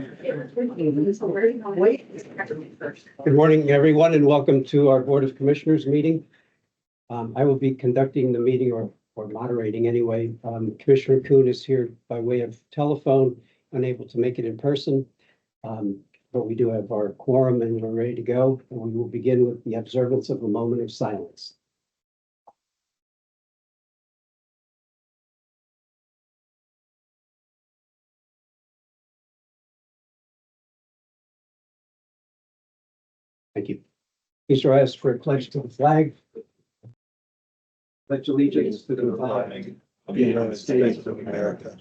Good morning, everyone, and welcome to our Board of Commissioners meeting. I will be conducting the meeting or moderating anyway. Commissioner Kuhn is here by way of telephone, unable to make it in person. But we do have our quorum and we're ready to go. And we will begin with the observance of a moment of silence. Thank you. Please rise for a pledge to the flag. Pledge allegiance to the flag of the United States of America,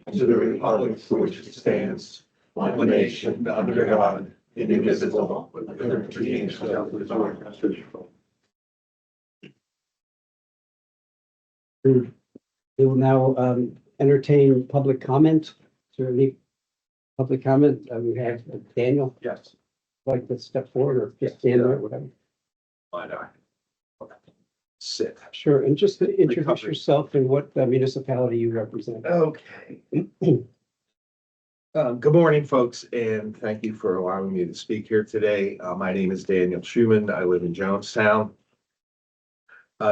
and to the republic for which it stands, one nation under God, indivisible, with liberty and justice for all. We will now entertain public comment. Is there any public comment? We have Daniel. Yes. Like to step forward or just stand there, whatever. Why not? Sit. Sure, and just to introduce yourself and what municipality you represent. Okay. Good morning, folks, and thank you for allowing me to speak here today. My name is Daniel Schuman. I live in Jonestown.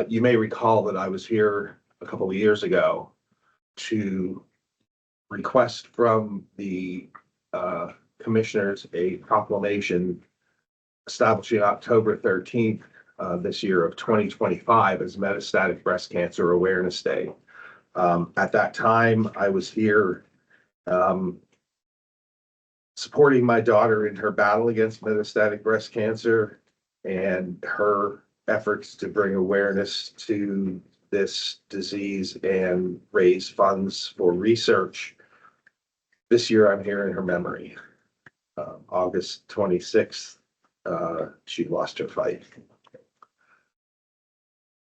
You may recall that I was here a couple of years ago to request from the commissioners a proclamation establishing October 13th this year of 2025 as Metastatic Breast Cancer Awareness Day. At that time, I was here supporting my daughter in her battle against metastatic breast cancer and her efforts to bring awareness to this disease and raise funds for research. This year, I'm here in her memory. August 26th, she lost her fight.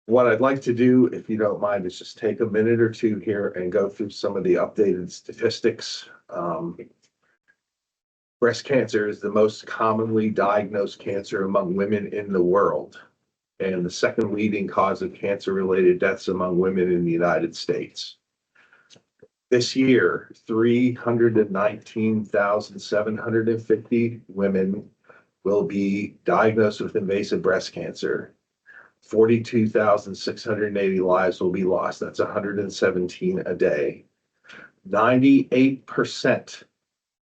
What I'd like to do, if you don't mind, is just take a minute or two here and go through some of the updated statistics. Breast cancer is the most commonly diagnosed cancer among women in the world, and the second leading cause of cancer-related deaths among women in the United States. This year, 319,750 women will be diagnosed with invasive breast cancer. 42,680 lives will be lost. That's 117 a day. 98%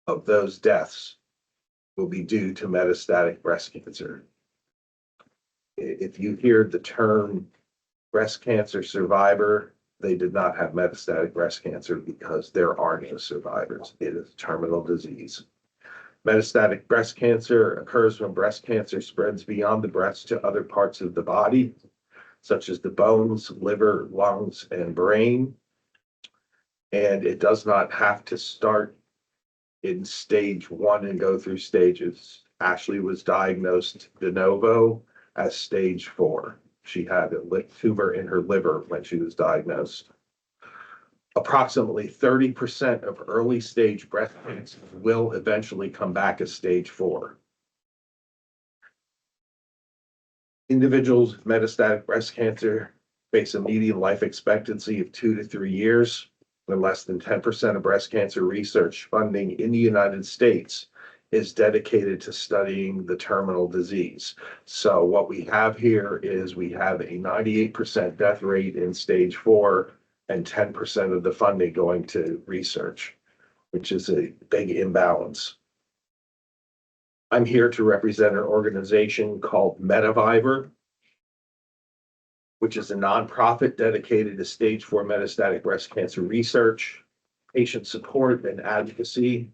of those deaths will be due to metastatic breast cancer. If you hear the term breast cancer survivor, they did not have metastatic breast cancer because there are no survivors. It is a terminal disease. Metastatic breast cancer occurs when breast cancer spreads beyond the breast to other parts of the body, such as the bones, liver, lungs, and brain. And it does not have to start in stage 1 and go through stages. Ashley was diagnosed de novo as stage 4. She had a tumor in her liver when she was diagnosed. Approximately 30% of early stage breast cancer will eventually come back as stage 4. Individuals with metastatic breast cancer face a median life expectancy of 2 to 3 years, when less than 10% of breast cancer research funding in the United States is dedicated to studying the terminal disease. So what we have here is we have a 98% death rate in stage 4 and 10% of the funding going to research, which is a big imbalance. I'm here to represent an organization called Metaviver, which is a nonprofit dedicated to stage 4 metastatic breast cancer research, patient support, and advocacy.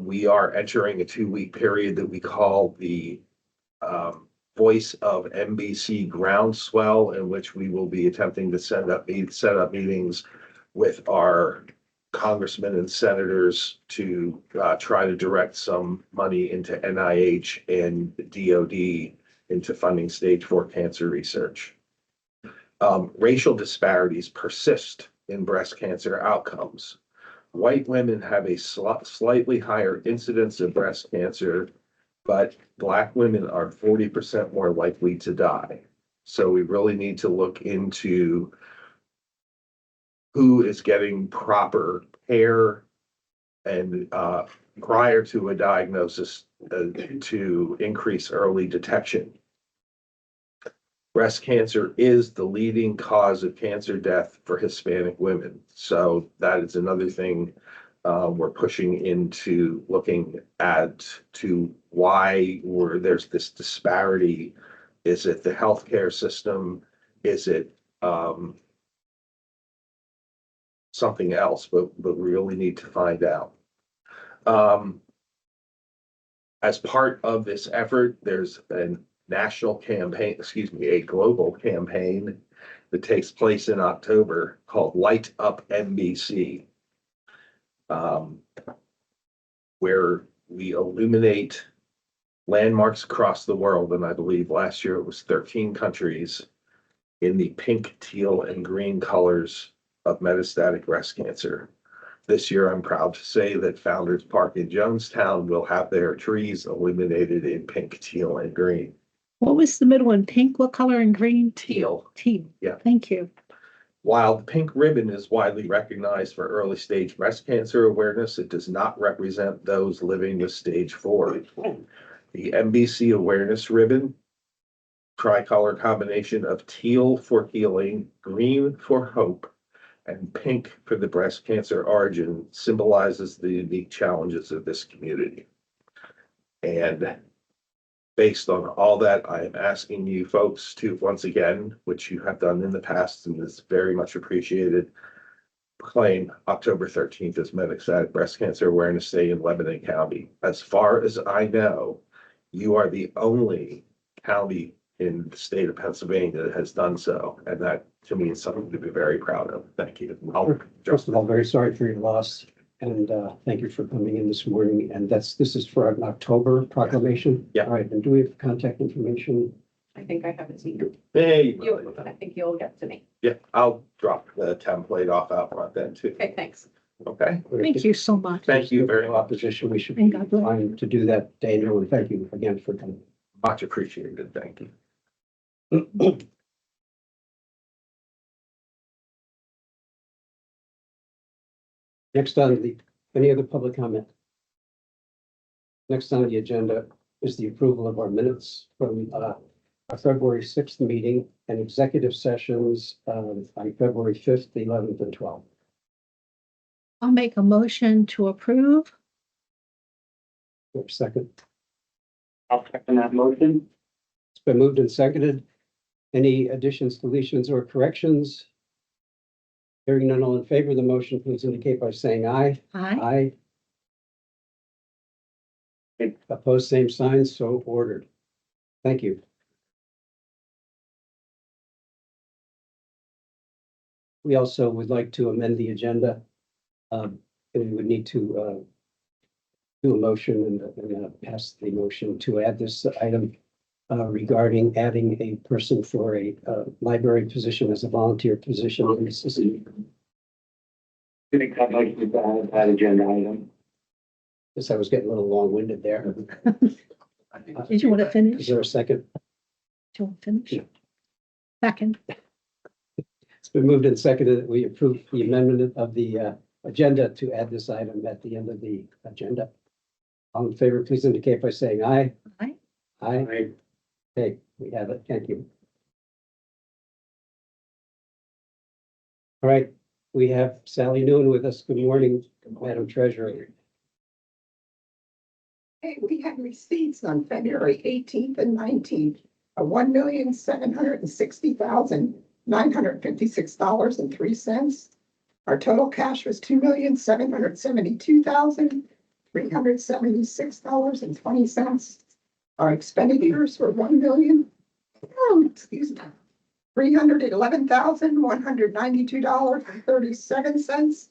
We are entering a 2-week period that we call the Voice of MBC Groundswell, in which we will be attempting to set up meetings with our congressmen and senators to try to direct some money into NIH and DOD into funding stage 4 cancer research. Racial disparities persist in breast cancer outcomes. White women have a slightly higher incidence of breast cancer, but Black women are 40% more likely to die. So we really need to look into who is getting proper care and prior to a diagnosis to increase early detection. Breast cancer is the leading cause of cancer death for Hispanic women. So that is another thing we're pushing into looking at to why there's this disparity. Is it the healthcare system? Is it something else? But we really need to find out. As part of this effort, there's a national campaign, a global campaign that takes place in October called Light Up NBC, where we illuminate landmarks across the world. And I believe last year it was 13 countries in the pink, teal, and green colors of metastatic breast cancer. This year, I'm proud to say that Founders Park in Jonestown will have their trees illuminated in pink, teal, and green. What was the middle one? Pink, what color, and green? Teal. Teal. Yeah. Thank you. While the pink ribbon is widely recognized for early stage breast cancer awareness, it does not represent those living with stage 4. The MBC awareness ribbon, tricolor combination of teal for healing, green for hope, and pink for the breast cancer origin, symbolizes the unique challenges of this community. And based on all that, I am asking you folks to, once again, which you have done in the past and is very much appreciated, proclaim October 13th as Metastatic Breast Cancer Awareness Day in Lebanon County. As far as I know, you are the only county in the state of Pennsylvania that has done so. And that, to me, is something to be very proud of. Thank you. First of all, very sorry for your loss, and thank you for coming in this morning. And this is for an October proclamation? Yeah. All right, and do we have contact information? I think I have it here. Hey, I think you'll get to me. yeah, I'll drop the template off out front then too. Okay, thanks. Okay, Thank you so much. thank you very much. Opposition, we should And be God bless. fine to do that, Daniel, and thank you again for coming. Much appreciated. Thank you. Next on any other public comment? Next on the agenda is the approval of our minutes from our February 6th meeting and executive sessions on February 5th, 11th, and 12th. I'll make a motion to approve. For a second, I'll second that motion. it's been moved and seconded. Any additions, deletions, or corrections? Hearing none, all in favor of the motion, please indicate by saying aye. Aye. Aye. Opposed, same sign, so ordered. Thank you. We also would like to amend the agenda. And we would need to do a motion and pass the motion to add this item regarding adding a person for a library position as a volunteer position in the system. Make that motion to add that agenda item. Guess I was getting a little long-winded there. Did you want to Is finish? there a second? Do you want to finish? Yeah. Second. It's been moved and seconded that we approve the amendment of the agenda to add this item at the end of the agenda. All in favor, please indicate by saying aye. Aye. Aye. Okay, we have it. Thank you. All right, we have Sally Noon with us. Good morning, Madam Treasurer. Hey, we had receipts on February 18th and 19th of $1,760,956.03. Our total cash was $2,772,376.20. Our expenditures were $311,192.37.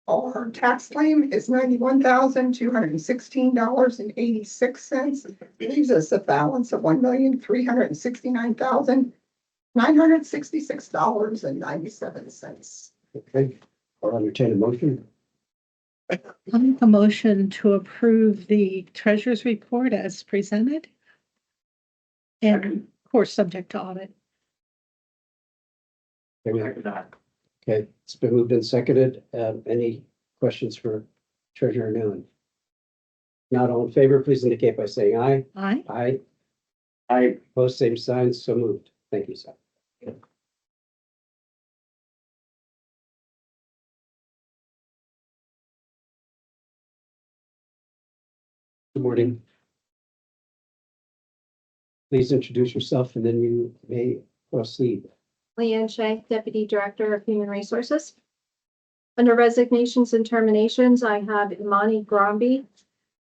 Our tax claim is $91,216.86. Leaves us a balance of $1,369,966.97. Okay, I'll entertain a motion. I'll make a motion to approve the treasurer's report as presented. And of course, subject to audit. Okay, Second that. it's been moved and seconded. Any questions for Treasurer Newman? Not all in favor, please indicate by saying aye. Aye. Aye. I, Opposed, same sign, so moved. Thank you, sir. Good morning. Please introduce yourself and then you may proceed. Leanne Shank, Deputy Director of Human Resources. Under resignations and terminations, I have Imani Gromby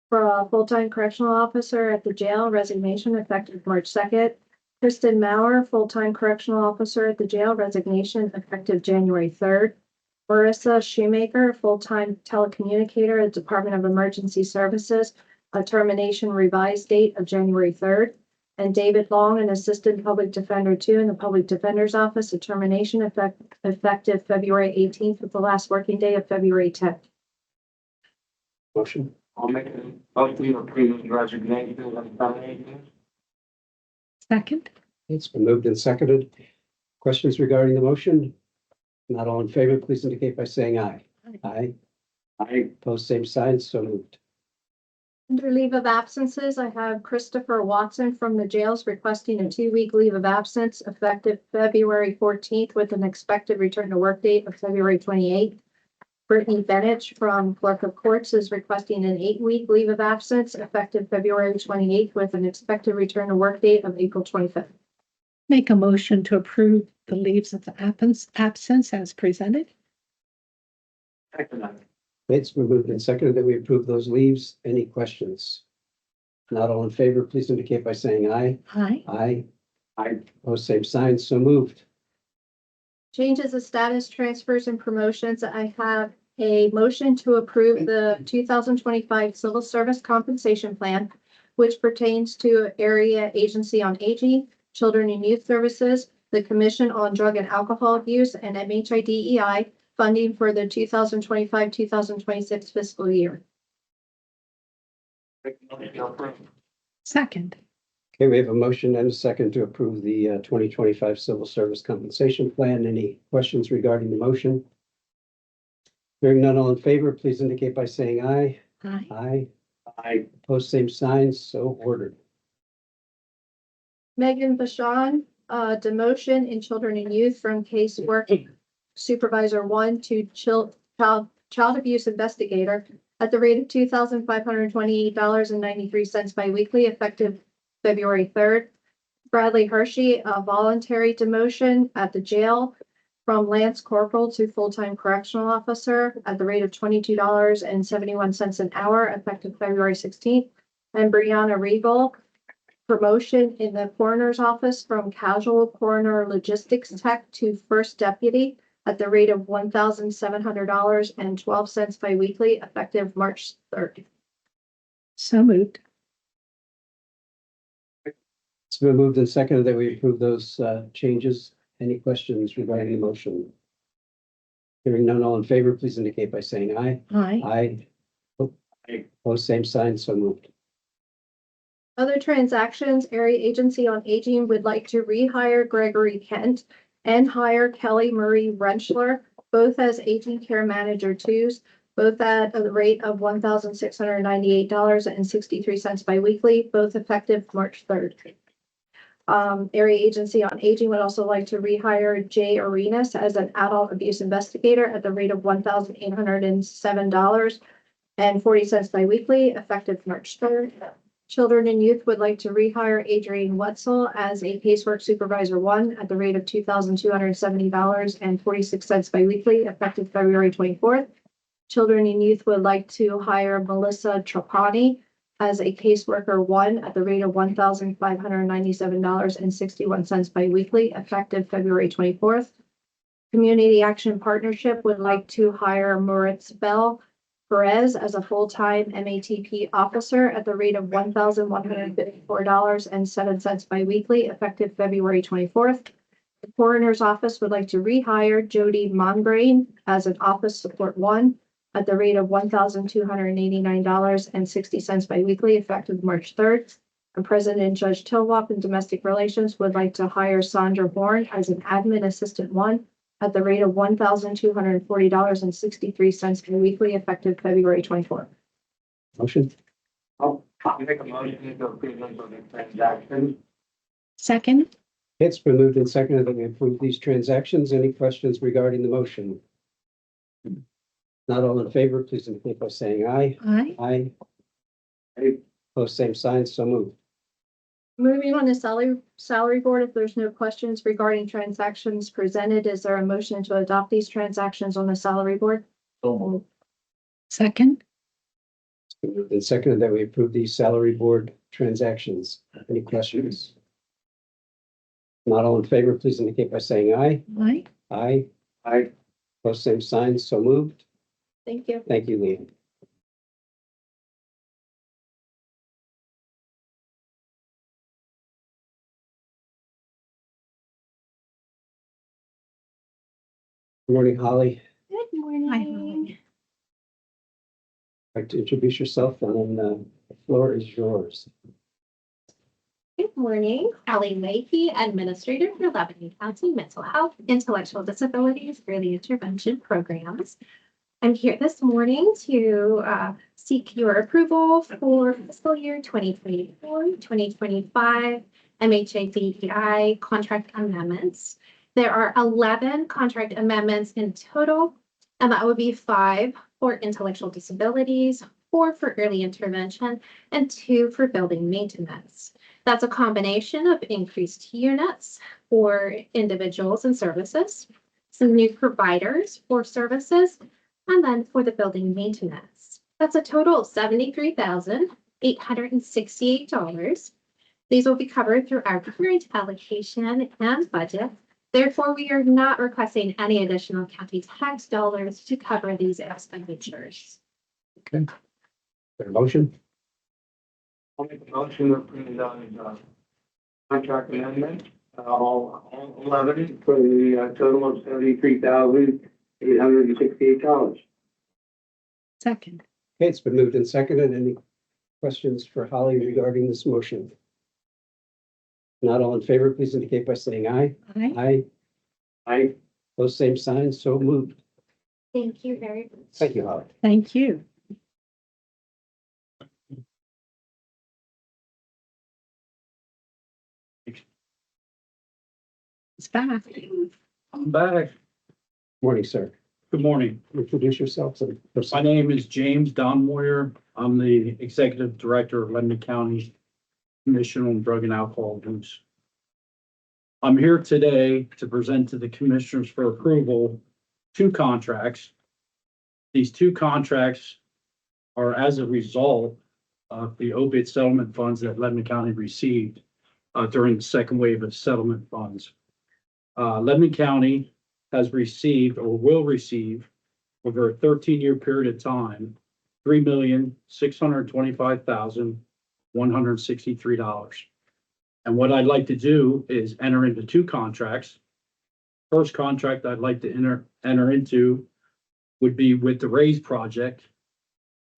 for a full-time correctional officer at the jail, resignation effective March 2nd. Kristen Maurer, full-time correctional officer at the jail, resignation effective January 3rd. Marissa Shoemaker, full-time telecommunicator at Department of Emergency Services, a termination revised date of January 3rd. And David Long, an Assistant Public Defender 2 in the Public Defender's Office, a termination effective February 18th with the last working day of February 10th. Motion. I'll make a motion to approve the resignation and termination. Second. It's been moved and seconded. Questions regarding the motion? Not all in favor, please indicate by saying aye. Aye. I, Opposed, same sign, so moved. Under leave of absences, I have Christopher Watson from the jails requesting a 2-week leave of absence effective February 14th with an expected return to work date of February 28th. Brittany Bennett from Clerk of Courts is requesting an 8-week leave of absence effective February 28th with an expected return to work date of April 25th. Make a motion to approve the leaves of absence as presented. second that. It's been moved and seconded that we approve those leaves. Any questions? Not all in favor, please indicate by saying aye. Aye. Aye. I, Opposed, same sign, so moved. Changes of status, transfers, and promotions. I have a motion to approve the 2025 Civil Service Compensation Plan, which pertains to Area Agency on Aging, Children and Youth Services, the Commission on Drug and Alcohol Abuse, and MHIDEI funding for the 2025-2026 fiscal year. make a motion to approve. Second. Okay, we have a motion and a second to approve the 2025 Civil Service Compensation Plan. Any questions regarding the motion? Hearing none, all in favor, please indicate by saying aye. Aye. Aye. I, Opposed, same sign, so ordered. Megan Bashan, demotion in Children and Youth from casework supervisor 1 to child abuse investigator at the rate of $2,528.93 biweekly effective February 3rd. Bradley Hershey, a voluntary demotion at the jail from Lance Corporal to full-time correctional officer at the rate of $22.71 an hour effective February 16th. And Brianna Regal, promotion in the coroner's office from casual coroner logistics tech to first deputy at the rate of $1,700.12 biweekly effective March 3rd. So moved. It's been moved and seconded that we approve those changes. Any questions regarding the motion? Hearing none, all in favor, please indicate by saying aye. Aye. Aye. Aye. Opposed, same sign, so moved. Other transactions, Area Agency on Aging would like to rehire Gregory Kent and hire Kelly Marie Rentschler, both as Aging Care Manager 2s, both at a rate of $1,698.63 biweekly, both effective March 3rd. Area Agency on Aging would also like to rehire Jay Arenas as an adult abuse investigator at the rate of $1,807.40 biweekly, effective March 3rd. Children and Youth would like to rehire Adrienne Wetzel as a casework supervisor 1 at the rate of $2,270.46 biweekly, effective February 24th. Children and Youth would like to hire Melissa Trapani as a caseworker 1 at the rate of $1,597.61 biweekly, effective February 24th. Community Action Partnership would like to hire Moritz Bell Perez as a full-time MATP officer at the rate of $1,154.07 biweekly, effective February 24th. The Coroner's Office would like to rehire Jody Mongrain as an office support 1 at the rate of $1,289.60 biweekly, effective March 3rd. And President Judge Tilwap in Domestic Relations would like to hire Sandra Bourne as an admin assistant 1 at the rate of $1,240.63 weekly effective February 24th. Motion? I'll make a motion to approve the transaction. Second, It's been moved and seconded that we approve these transactions. Any questions regarding the motion? Not all in favor, please indicate by saying aye. aye. Aye. Aye. Post same sign, so moved. Moving on to salary board, if there's no questions regarding transactions presented, is there a motion to adopt these transactions on the salary board? Second, It's been moved and seconded that we approve these salary board transactions. Any questions? Not all in favor, please indicate by saying aye. aye. Aye. Aye. Post same sign, so moved. Thank you. Thank you, Leah. Good morning, Holly. Good Hi, morning. Like to introduce yourself and then the floor is yours. Good morning, Ellie Leahy, Administrator for Lebanon County Mental Health, Intellectual Disabilities, Early Intervention Programs. I'm here this morning to seek your approval for fiscal year 2024-2025 MHA-DEI contract amendments. There are 11 contract amendments in total, and that would be 5 for intellectual disabilities, 4 for early intervention, and 2 for building maintenance. That's a combination of increased units for individuals and services, some new providers for services, and then for the building maintenance. That's a total of $73,868. These will be covered through our current allocation and budget. Therefore, we are not requesting any additional county tax dollars to cover these expenditures. Okay. There a motion? I'll make a motion to approve the contract amendment, all 11 for the total of $73,868. Second, Okay, it's been moved and seconded. Any questions for Holly regarding this motion? Not all in favor, please indicate by saying aye. aye. Aye. Aye. Those same signs, so moved. Thank you very much. Thank you, Holly. Thank you. It's back. I'm back. Morning, sir. Good morning. Introduce yourself. And My name is James Donmoyer. I'm the Executive Director of Lebanon County Commission on Drug and Alcohol Abuse. I'm here today to present to the Commissioners for approval 2 contracts. These 2 contracts are as a result of the opiate settlement funds that Lebanon County received during the second wave of settlement funds. Lebanon County has received or will receive over a 13-year period of time, $3,625,163. And what I'd like to do is enter into 2 contracts. First contract I'd like to enter into would be with the RAISE project,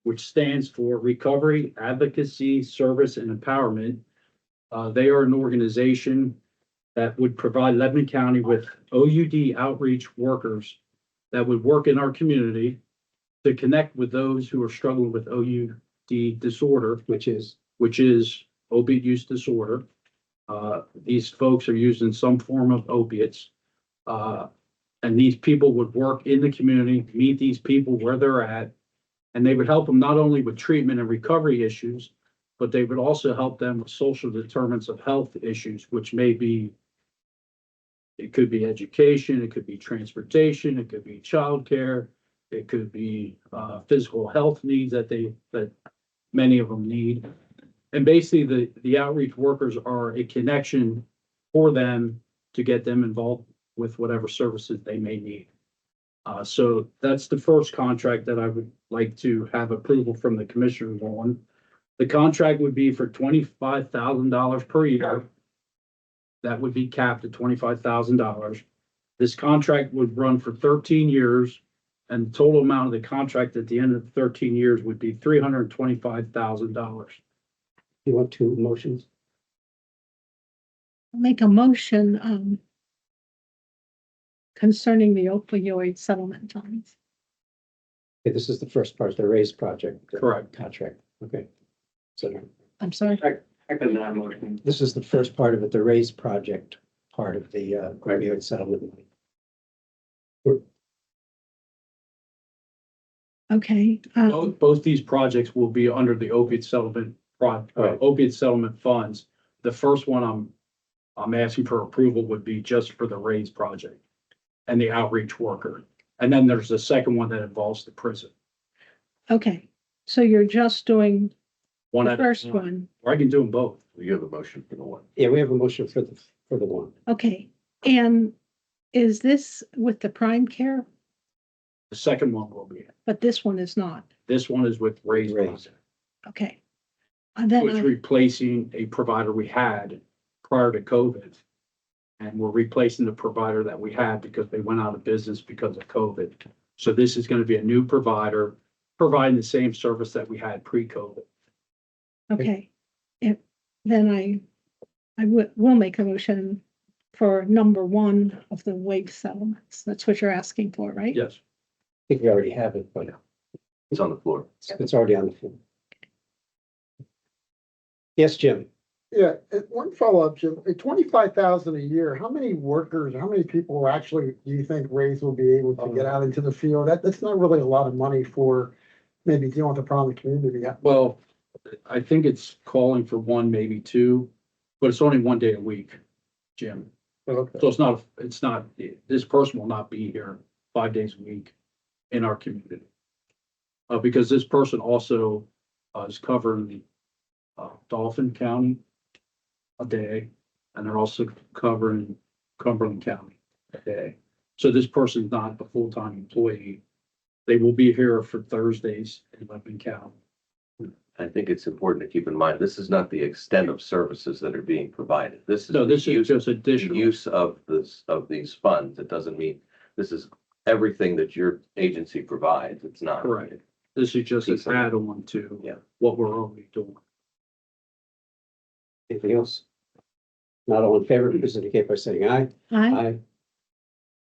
which stands for Recovery, Advocacy, Service, and Empowerment. They are an organization that would provide Lebanon County with OUD outreach workers that would work in our community to connect with those who are struggling with OUD disorder, which is opiate use disorder. These folks are using some form of opiates. And these people would work in the community, meet these people where they're at, and they would help them not only with treatment and recovery issues, but they would also help them with social determinants of health issues, which may be, it could be education, it could be transportation, it could be childcare, it could be physical health needs that many of them need. And basically the outreach workers are a connection for them to get them involved with whatever services they may need. So that's the first contract that I would like to have approval from the commissioners on. The contract would be for $25,000 per year. That would be capped at $25,000. This contract would run for 13 years, and the total amount of the contract at the end of the 13 years would be $325,000. you want 2 motions? Make a motion concerning the opioid settlement funds. Okay, this is the first part, the RAISE project. Correct. Contract, okay. So I'm sorry. Second that motion. this is the first part of it, the RAISE project, part of the opioid settlement money. Okay, Both these projects will be under the Right. opiate settlement funds. The first one I'm asking for approval would be just for the RAISE project and the outreach worker. And then there's the second one that involves the prison. okay. So you're just doing One the at a first time. one. Or I can do them both. You have a motion for the one. Yeah, we have a motion for the one. Okay, and is this with the prime care? The second one will be, But this one is not. this one is with RAISE RAISE. project, Okay. And then, which replacing a provider we had prior to COVID. And we're replacing the provider that we had because they went out of business because of COVID. So this is going to be a new provider providing the same service that we had pre-COVID. okay. Then I will make a motion for number one of the wage settlements. That's what you're asking for, right? Yes. I think we already have it, but It's on the floor. it's already on the floor. Yes, Jim. Yeah, one follow-up, Jim, at 25,000 a year, how many workers, how many people actually do you think Raise will be able to get out into the field? That's not really a lot of money for maybe dealing with the problem in the community. Well, I think it's calling for one, maybe two, but it's only one day a week, Jim. Okay. So it's not, this person will not be here 5 days a week in our community. Because this person also is covering Dauphin County a day, and they're also covering Cumberland County a day. So this person's not a full-time employee. They will be here for Thursdays in Lebanon County. I think it's important to keep in mind, this is not the extent of services that are being provided. This is No, this the is use, just the additional. use of these funds. It doesn't mean this is everything that your agency provides. It's not. Correct. This is just an add-on to Yeah. what we're already doing. Anything else? Not all in favor, please indicate by saying aye. Aye.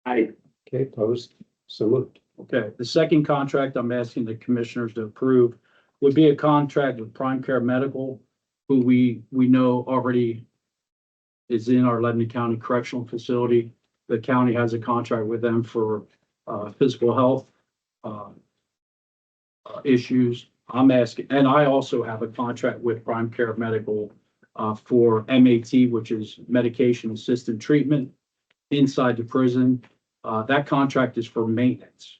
Aye. Okay, opposed, so moved. Okay, the second contract I'm asking the commissioners to approve would be a contract with Prime Care Medical, who we know already is in our Lebanon County Correctional Facility. The county has a contract with them for physical health issues. I'm asking, and I also have a contract with Prime Care Medical for MAT, which is medication assisted treatment inside the prison. That contract is for maintenance.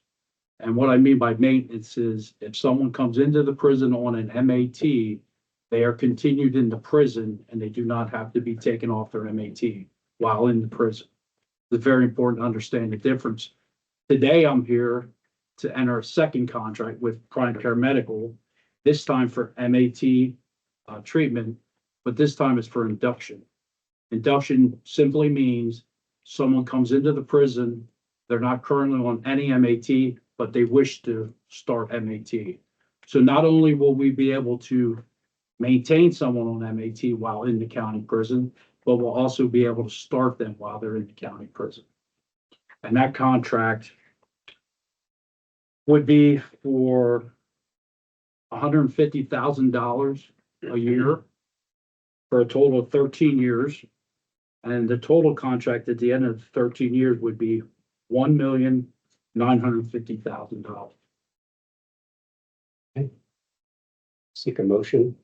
And what I mean by maintenance is if someone comes into the prison on an MAT, they are continued in the prison and they do not have to be taken off their MAT while in the prison. It's very important to understand the difference. Today, I'm here to enter a second contract with Prime Care Medical, this time for MAT treatment, but this time it's for induction. Induction simply means someone comes into the prison, they're not currently on any MAT, but they wish to start MAT. So not only will we be able to maintain someone on MAT while in the county prison, but we'll also be able to start them while they're in the county prison. And that contract would be for $150,000 a year for a total of 13 years. And the total contract at the end of 13 years would be $1,950,000. Seek a motion.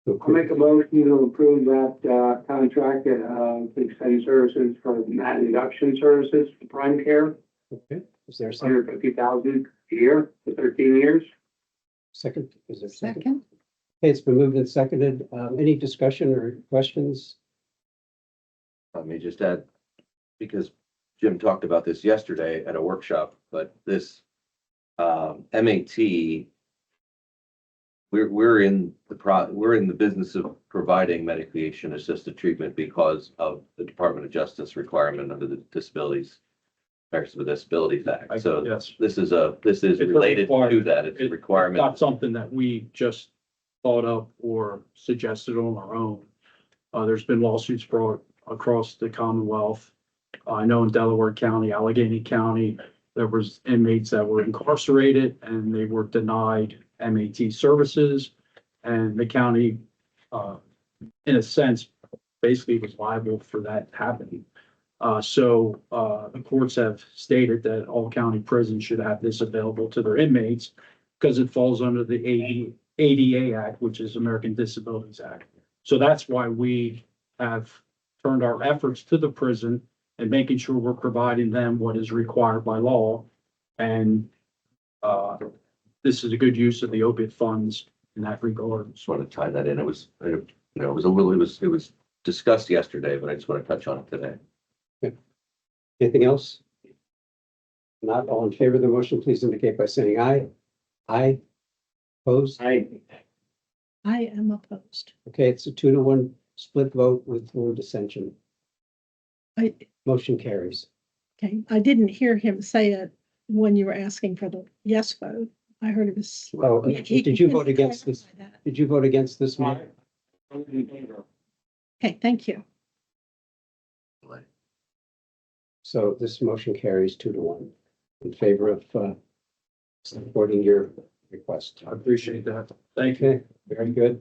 I'll make a motion to approve that, contract, to extend services for mat induction services for Prime Care, Okay, is there a second? $150,000 a year for 13 years. Second, is there a second? Second. Okay, it's been moved and seconded. Any discussion or questions? Let me just add, because Jim talked about this yesterday at a workshop, but this MAT, we're in the business of providing medication assisted treatment because of the Department of Justice requirement under the Americans with Disabilities Act. So Yes. this is It's a related to requirement. that. It's a It's requirement. not something that we just thought up or suggested on our own. There's been lawsuits brought across the Commonwealth I know in Delaware County, Allegheny County, there was inmates that were incarcerated and they were denied MAT services. And the county, in a sense, basically was liable for that happening. The courts have stated that all county prisons should have this available to their inmates because it falls under the ADA Act, which is American Disabilities Act. So that's why we have turned our efforts to the prison and making sure we're providing them what is required by law. And this is a good use of the opiate funds in that regard. Just want to tie that in. It was, it was a little, it was discussed yesterday, but I just want to touch on it today. Anything else? Not all in favor of the motion, please indicate by saying aye. Aye. Opposed? I, I am opposed. Okay, it's a 2-to-1 split vote with one dissension. I, Motion carries. okay, I didn't hear him say it when you were asking for the yes vote. I heard it was. Oh, he- did you he vote against this? clarified that. Did you vote against this? Mike? in favor. Okay, thank you. So this motion carries 2-to-1 in favor of supporting your request. I appreciate that. Thank you. Okay, very good.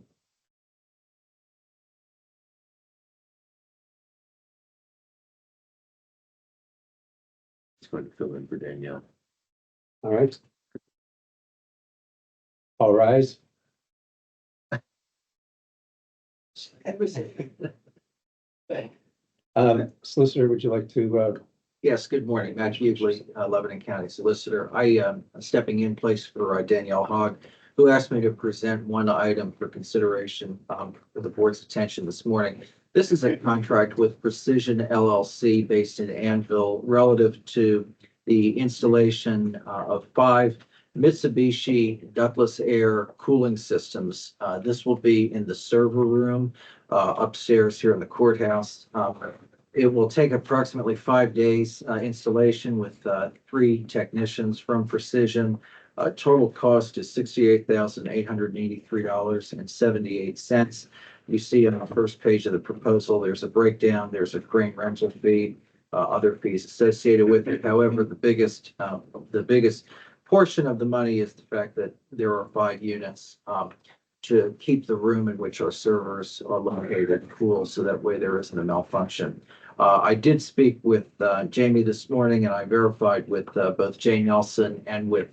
It's going to fill in for Danielle. All right. All rise. Solicitor, would you like to, Yes, good morning. Matt Hughley, Lebanon County Solicitor. I am stepping in place for Danielle Hogg, who asked me to present one item for consideration for the board's attention this morning. This is a contract with Precision LLC based in Anvil relative to the installation of 5 Mitsubishi ductless air cooling systems. This will be in the server room upstairs here in the courthouse. It will take approximately 5 days installation with 3 technicians from Precision. Total cost is $68,883.78. You see on the first page of the proposal, there's a breakdown, there's a crane rental fee, other fees associated with it. However, the biggest portion of the money is the fact that there are 5 units to keep the room in which our servers are located cool, so that way there isn't a malfunction. I did speak with Jamie this morning, and I verified with both Jay Nelson and with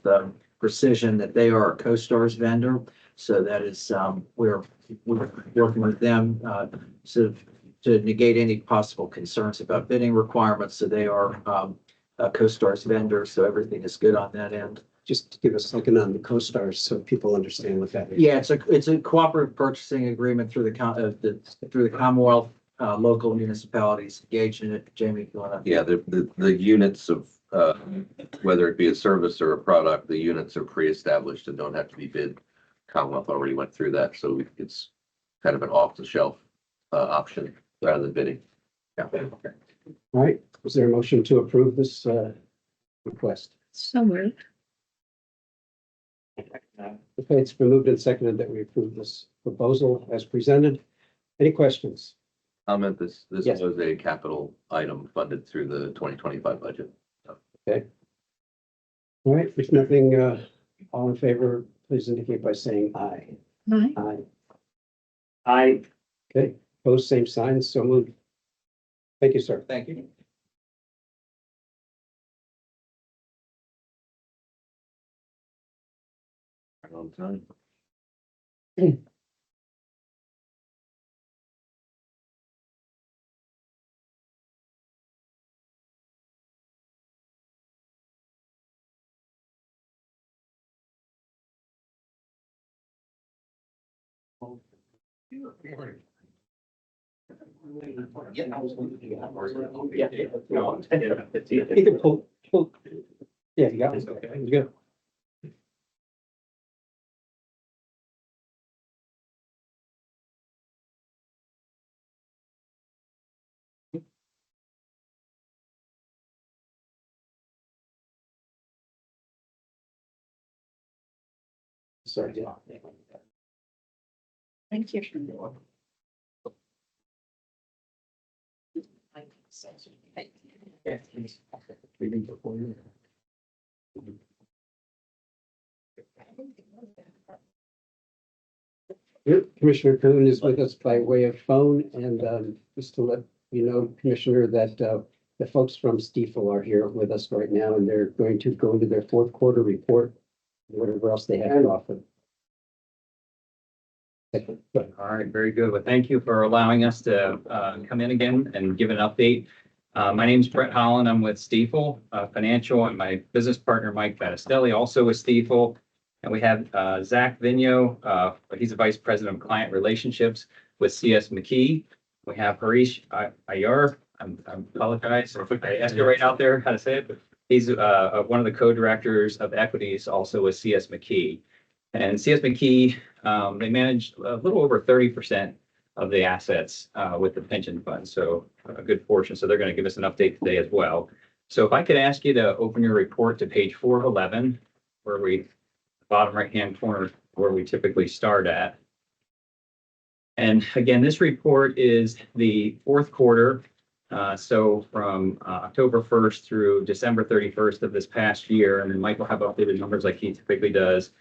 Precision that they are a CoStarz vendor. So that is, we're working with them to negate any possible concerns about bidding requirements. So they are a CoStarz vendor, so everything is good on that end. just give us looking on the CoStarz so people understand what that is? Yeah, it's a cooperative purchasing agreement through the Commonwealth, local municipalities engaged in it. Jamie, if you wanna? Yeah, the units of, whether it be a service or a product, the units are pre-established and don't have to be bid. Commonwealth already went through that, so it's kind of an off-the-shelf option rather than bidding. All right, is there a motion to approve this request? So moved. Okay, it's been moved and seconded that we approve this proposal as presented. Any questions? Comment, this Yes. was a capital item funded through the 2025 budget. Okay. All right, if nothing, all in favor, please indicate by saying aye. Aye. Aye. I, Okay, opposed, same sign, so moved. Thank you, sir. Thank you. Right on time. You can pull. Yeah, you got it. Okay, you go. Sorry. Yeah. Thank you. Commissioner Coon is with us by way of phone, and just to let you know, Commissioner, that the folks from Stiefel are here with us right now, and they're going to go into their fourth quarter report, whatever else they have to offer. All right, very good. Well, thank you for allowing us to come in again and give an update. My name is Brett Holland. I'm with Stiefel Financial, and my business partner, Mike Battistelli, also with Stiefel. And we have Zach Vigno, he's a vice president of client relationships with CS McKee. We have Harish Ayar. I apologize if I asked you right out there how to say it, but he's one of the co-directors of equities, also with CS McKee. And CS McKee, they manage a little over 30% of the assets with the pension fund, so a good portion. So they're going to give us an update today as well. So if I could ask you to open your report to page 4 of 11, where we, bottom right-hand corner, where we typically start at. And again, this report is the fourth quarter. So from October 1st through December 31st of this past year, and then Mike will have updated numbers like he typically does.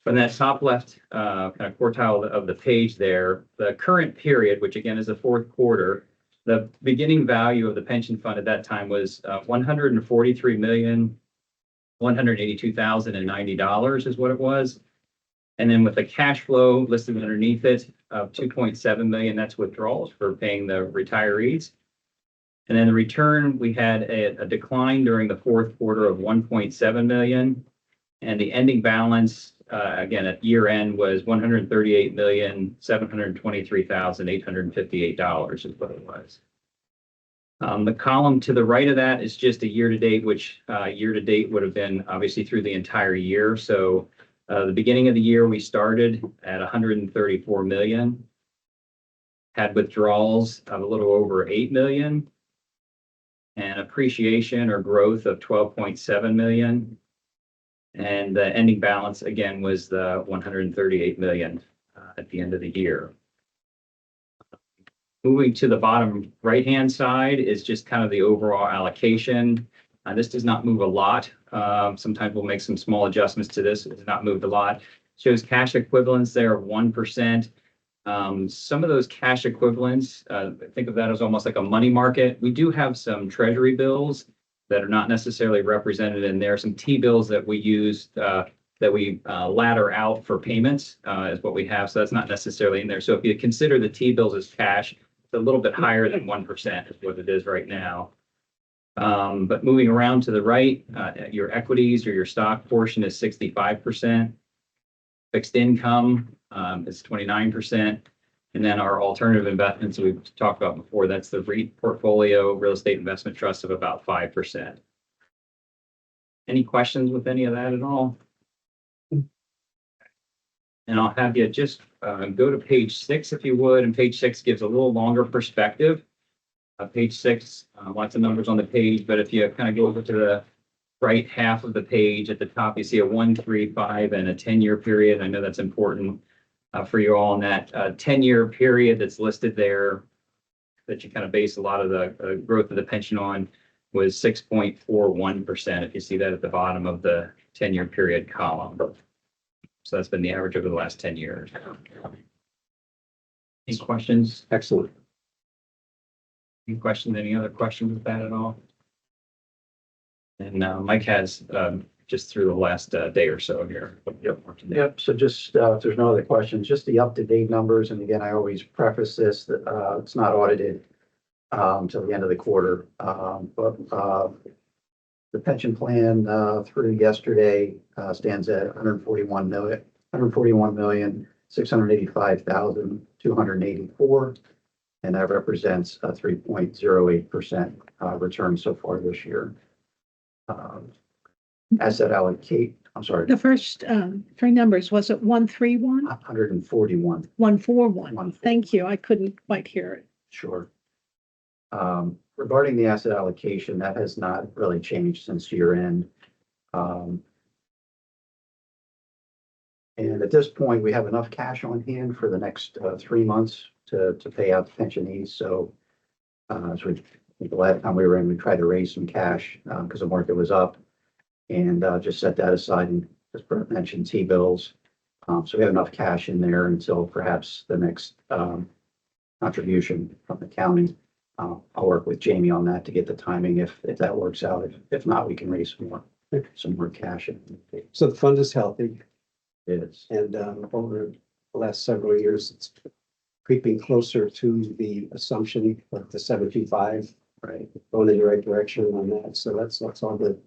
From that top left kind of quartile of the page there, the current period, which again is the fourth quarter, the beginning value of the pension fund at that time was $143,182,090 is what it was. And then with the cash flow listed underneath it of 2.7 million, that's withdrawals for paying the retirees. And then the return, we had a decline during the fourth quarter of 1.7 million. And the ending balance, again, at year end was $138,723,858 is what it was. The column to the right of that is just a year to date, which year to date would have been obviously through the entire year. So the beginning of the year, we started at 134 million, had withdrawals of a little over 8 million, and appreciation or growth of 12.7 million. And the ending balance again was the 138 million at the end of the year. Moving to the bottom right-hand side is just kind of the overall allocation. This does not move a lot. Sometimes we'll make some small adjustments to this. It has not moved a lot. Shows cash equivalents there of 1%. Some of those cash equivalents, think of that as almost like a money market. We do have some treasury bills that are not necessarily represented in there. Some T-bills that we use that we ladder out for payments is what we have. So that's not necessarily in there. So if you consider the T-bills as cash, it's a little bit higher than 1% is what it is right now. But moving around to the right, your equities or your stock portion is 65%. Fixed income is 29%. And then our alternative investments we've talked about before, that's the REIT portfolio, real estate investment trust of about 5%. Any questions with any of that at all? And I'll have you just go to page 6 if you would. And page 6 gives a little longer perspective. Page 6, lots of numbers on the page, but if you kind of go over to the right half of the page at the top, you see a 1, 3, 5, and a 10-year period. I know that's important for you all. In that 10-year period that's listed there, that you kind of base a lot of the growth of the pension on, was 6.41%. If you see that at the bottom of the 10-year period column. So that's been the average over the last 10 years. Any questions? Excellent. Any questions? Any other questions with that at all? And Mike has just through the last day or so here. Yep, so just, if there's no other questions, just the up-to-date numbers, and again, I always preface this, that it's not audited till the end of the quarter. But the pension plan through yesterday stands at 141,685,284, and that represents a 3.08% return so far this year. Asset allocate, I'm sorry. The first three numbers, was it 131? 141. 141. Thank you. I couldn't quite hear it. Sure. Regarding the asset allocation, that has not really changed since year end. And at this point, we have enough cash on hand for the next 3 months to pay out the pension needs. So as we The last time we were in, we tried to raise some cash, because the market was up. And, just set that aside and just mentioned T-bills. So we have enough cash in there until perhaps the next, contribution from the county. I'll work with Jamie on that to get the timing if that works out. If not, we can raise some more cash. It So the fund is healthy is. and over the last several years, it's creeping closer to the assumption of the 725, Right. going in the right direction on that. So that's all good.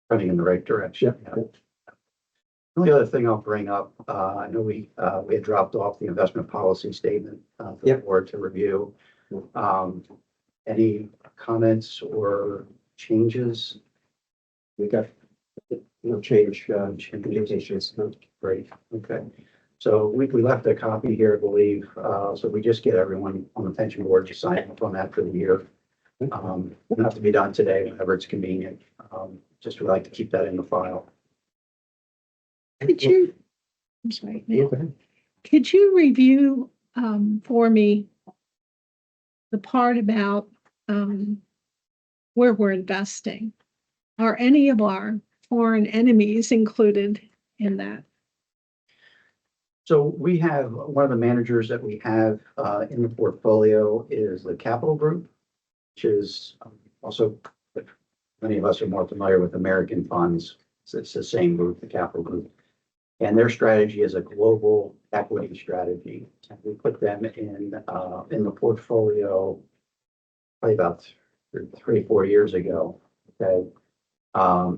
Running in the right direction. Yeah. The only other thing I'll bring up, I know we had dropped off the investment policy statement for the Yep. board to review. Any comments or changes? We got no change, communications. No. Great, okay. So we left a copy here, I believe, so we just get everyone on the pension board to sign up on that for the year. Doesn't have to be done today, whenever it's convenient. Just would like to keep that in the file. Could you, I'm sorry, Yeah, go ahead. could you review for me the part about where we're investing? Are any of our foreign enemies included in that? So we have, one of the managers that we have in the portfolio is the Capital Group, which is also, many of us are more familiar with American funds. So it's the same group, the Capital Group. And their strategy is a global equity strategy. And we put them in the portfolio probably about 3-4 years ago. Okay.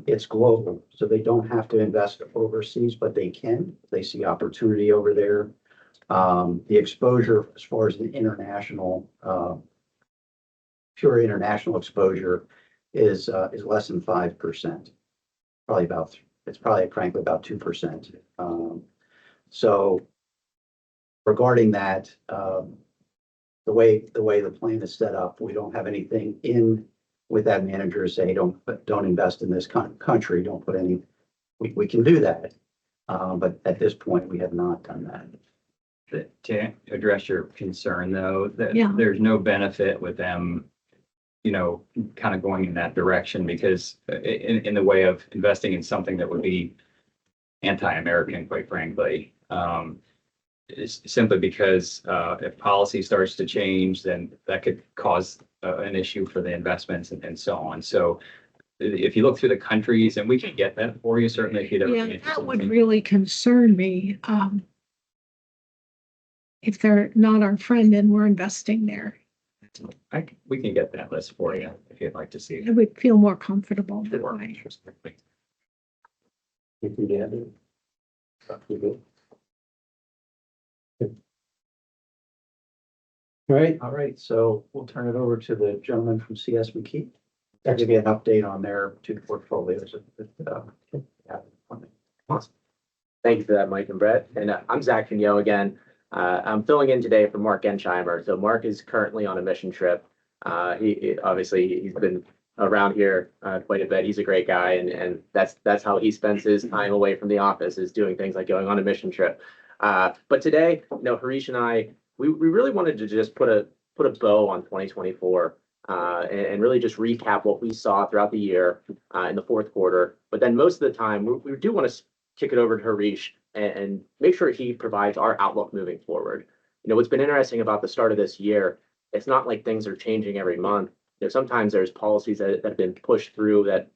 It's global, so they don't have to invest overseas, but they can. They see opportunity over there. The exposure as far as the international, pure international exposure is less than 5%. It's probably frankly about 2%. So regarding that, the way the plan is set up, we don't have anything in with that manager say, don't invest in this country, don't put any, we can do that. But at this point, we have not done that. To address your concern, though, that Yeah. there's no benefit with them, kind of going in that direction, because in the way of investing in something that would be anti-American, quite frankly. It's simply because if policy starts to change, then that could cause an issue for the investments and so on. So if you look through the countries, and we can get that for you, certainly if you'd ever. Yeah, that would really concern me. If they're not our friend and we're investing there, We can get that list for you if you'd like to see I it. would feel more comfortable that Sure. way. You can get it. You good? Good. All right, All right, so we'll turn it over to the gentleman from CS McKee. They'll give you an update on their two portfolios. Thank you for that, Mike and Brett. And I'm Zach Vigneault again. I'm filling in today for Mark Gensheimer. So Mark is currently on a mission trip. He's been around here quite a bit. He's a great guy, and that's how he spends his time away from the office, is doing things like going on a mission trip. But today, Harish and I, we really wanted to just put a bow on 2024 and really just recap what we saw throughout the year in the fourth quarter. But then most of the time, we do want to kick it over to Harish and make sure he provides our outlook moving forward. What's been interesting about the start of this year, it's not like things are changing every month. Sometimes there's policies that have been pushed through that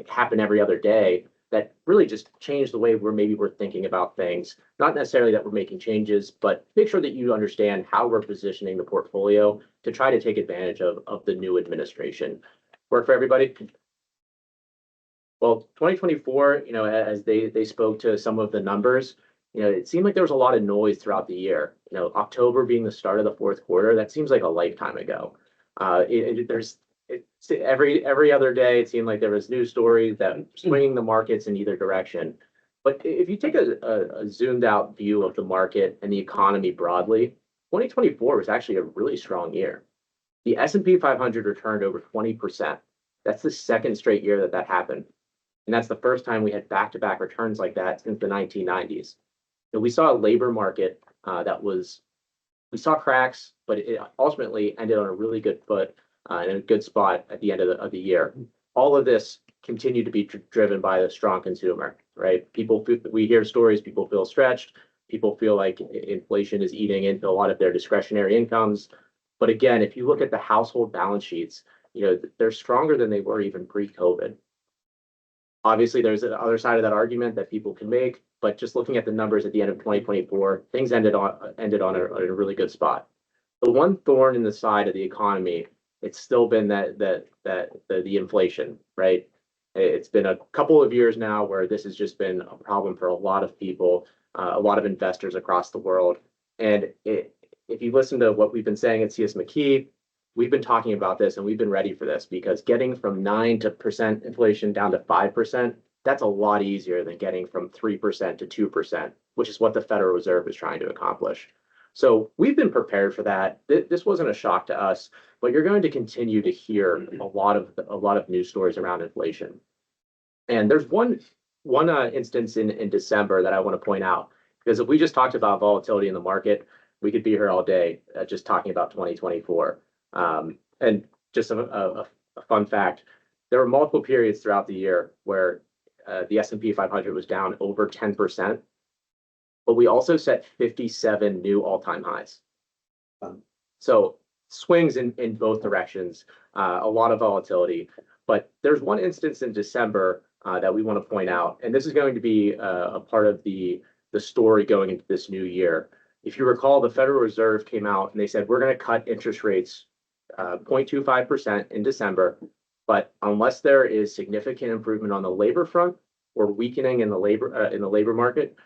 happen every other day that really just change the way we're thinking about things. Not necessarily that we're making changes, but make sure that you understand how we're positioning the portfolio to try to take advantage of the new administration. Work for everybody? Well, 2024, as they spoke to some of the numbers, it seemed like there was a lot of noise throughout the year. October being the start of the fourth quarter, that seems like a lifetime ago. Every other day, it seemed like there was news stories that swinging the markets in either direction. But if you take a zoomed out view of the market and the economy broadly, 2024 was actually a really strong year. The S&P 500 returned over 20%. That's the second straight year that happened. And that's the first time we had back-to-back returns like that since the 1990s. And we saw a labor market we saw cracks, but it ultimately ended on a really good foot in a good spot at the end of the year. All of this continued to be driven by the strong consumer, right? We hear stories, people feel stretched, people feel like inflation is eating into a lot of their discretionary incomes. But again, if you look at the household balance sheets, they're stronger than they were even pre-COVID. Obviously, there's the other side of that argument that people can make, but just looking at the numbers at the end of 2024, things ended on a really good spot. The one thorn in the side of the economy, it's still been the inflation, right? It's been a couple of years now where this has just been a problem for a lot of people, a lot of investors across the world. And if you listen to what we've been saying at CS McKee, we've been talking about this and we've been ready for this, because getting from 9% inflation down to 5%, that's a lot easier than getting from 3% to 2%, which is what the Federal Reserve is trying to accomplish. So we've been prepared for that. This wasn't a shock to us, but you're going to continue to hear a lot of news stories around inflation. And there's one instance in December that I want to point out, because if we just talked about volatility in the market, we could be here all day just talking about 2024. And just a fun fact, there were multiple periods throughout the year where the S&P 500 was down over 10%, but we also set 57 new all-time highs. So swings in both directions, a lot of volatility. But there's one instance in December that we want to point out, and this is going to be a part of the story going into this new year. If you recall, the Federal Reserve came out and they said, we're going to cut interest rates 0.25% in December, but unless there is significant improvement on the labor front or weakening in the labor market,